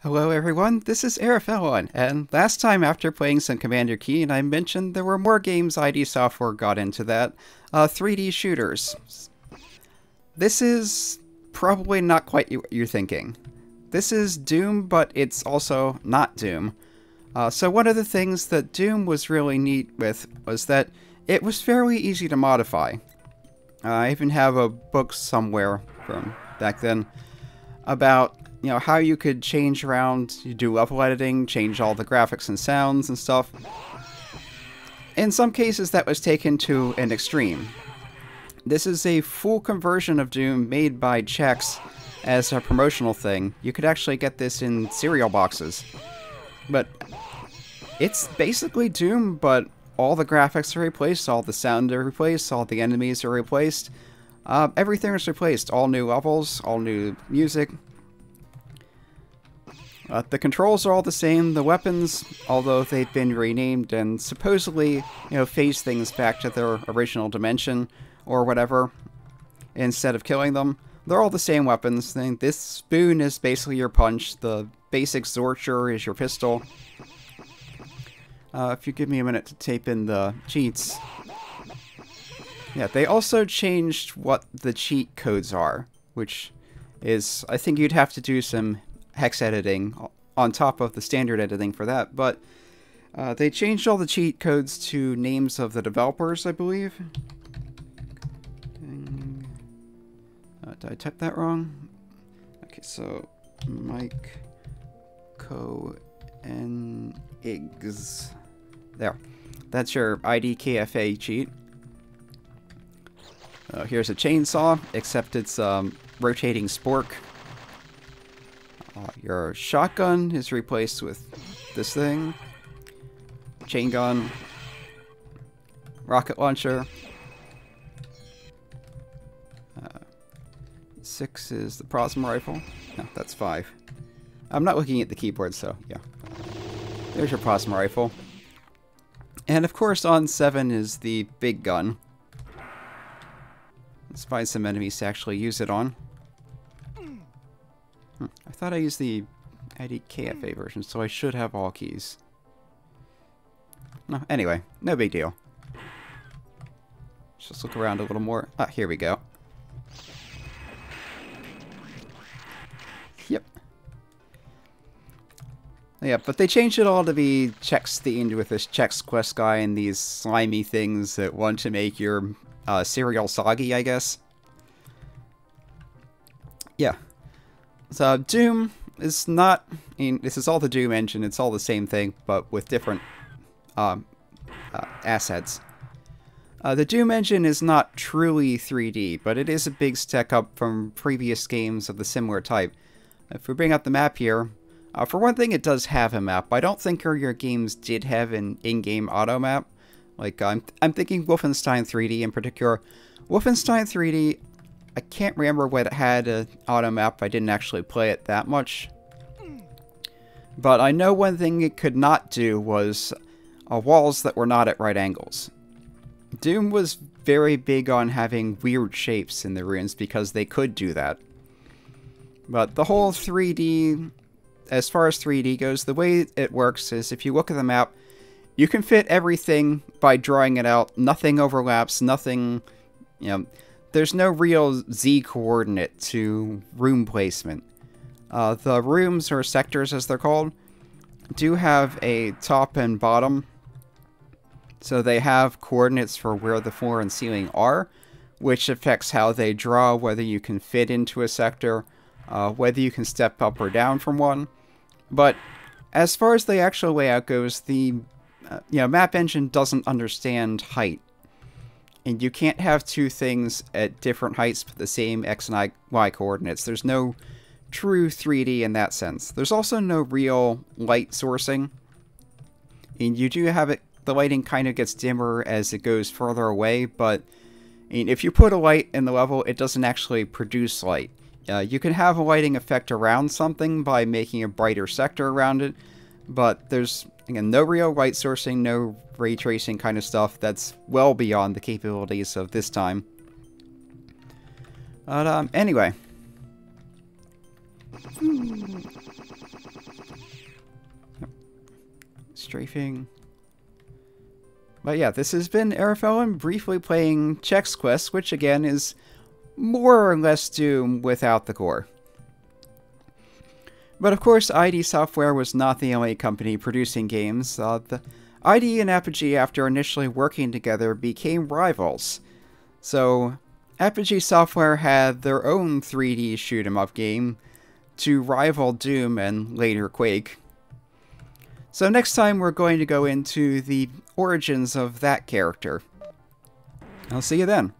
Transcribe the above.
Hello everyone, this is Arifellon, and last time after playing some Commander Keen, I mentioned there were more games ID Software got into that, 3D shooters. This is probably not quite what you're thinking. This is Doom, but it's also not Doom. So one of the things that Doom was really neat with was that it was fairly easy to modify. I even have a book somewhere from back then about how you could change around, you do level editing, change all the graphics and sounds and stuff. In some cases that was taken to an extreme. This is a full conversion of Doom made by Chex as a promotional thing. You could actually get this in cereal boxes. But it's basically Doom, but all the graphics are replaced, all the sound are replaced, all the enemies are replaced. Everything is replaced. All new levels, all new music. The controls are all the same. The weapons, although they've been renamed and supposedly, phase things back to their original dimension or whatever, instead of killing them, they're all the same weapons. This spoon is basically your punch. The basic Zorcher is your pistol. If you give me a minute to tape in the cheats. Yeah, they also changed what the cheat codes are, which is, I think you'd have to do some hex editing on top of the standard editing for that, but they changed all the cheat codes to names of the developers, I believe. Did I type that wrong? Okay, so Mike Co-N Iggs. There. That's your IDKFA cheat. Here's a chainsaw, except it's rotating spork. Your shotgun is replaced with this thing. Chain gun. Rocket launcher. 6 is the plasma rifle. No, that's 5. I'm not looking at the keyboard, so yeah. There's your plasma rifle. And of course on 7 is the big gun. Let's find some enemies to actually use it on. I thought I used the IDKFA version, so I should have all keys. No, anyway, no big deal. Let's just look around a little more. Ah, here we go. Yep. Yeah, but they changed it all to be Chex themed with this Chex Quest guy and these slimy things that want to make your cereal soggy, I guess. Yeah. So Doom is not, this is all the Doom engine, it's all the same thing, but with different assets. The Doom engine is not truly 3D, but it is a big step up from previous games of the similar type. If we bring up the map here, for one thing it does have a map. I don't think your games did have an in-game auto map. Like, I'm thinking Wolfenstein 3D in particular. Wolfenstein 3D, I can't remember what it had an auto map. I didn't actually play it that much. But I know one thing it could not do was walls that were not at right angles. Doom was very big on having weird shapes in the ruins because they could do that. But the whole 3D, as far as 3D goes, the way it works is if you look at the map, you can fit everything by drawing it out. Nothing overlaps, nothing, there's no real Z coordinate to room placement. The rooms, or sectors as they're called, do have a top and bottom. So they have coordinates for where the floor and ceiling are, which affects how they draw, whether you can fit into a sector, whether you can step up or down from one. But as far as the actual layout goes, the map engine doesn't understand height. And you can't have two things at different heights with the same X and Y coordinates. There's no true 3D in that sense. There's also no real light sourcing. And you do have it, the lighting kind of gets dimmer as it goes further away, but if you put a light in the level, it doesn't actually produce light. You can have a lighting effect around something by making a brighter sector around it, but there's, again, no real light sourcing, no ray tracing kind of stuff. That's well beyond the capabilities of this time. But, anyway. strafing. But yeah, this has been Airfelon briefly playing Chex Quest, which again is more or less Doom without the gore. But of course, ID Software was not the only company producing games. The ID and Apogee, after initially working together, became rivals. So, Apogee Software had their own 3D shoot-'em-up game to rival Doom and later Quake. So next time we're going to go into the origins of that character. I'll see you then.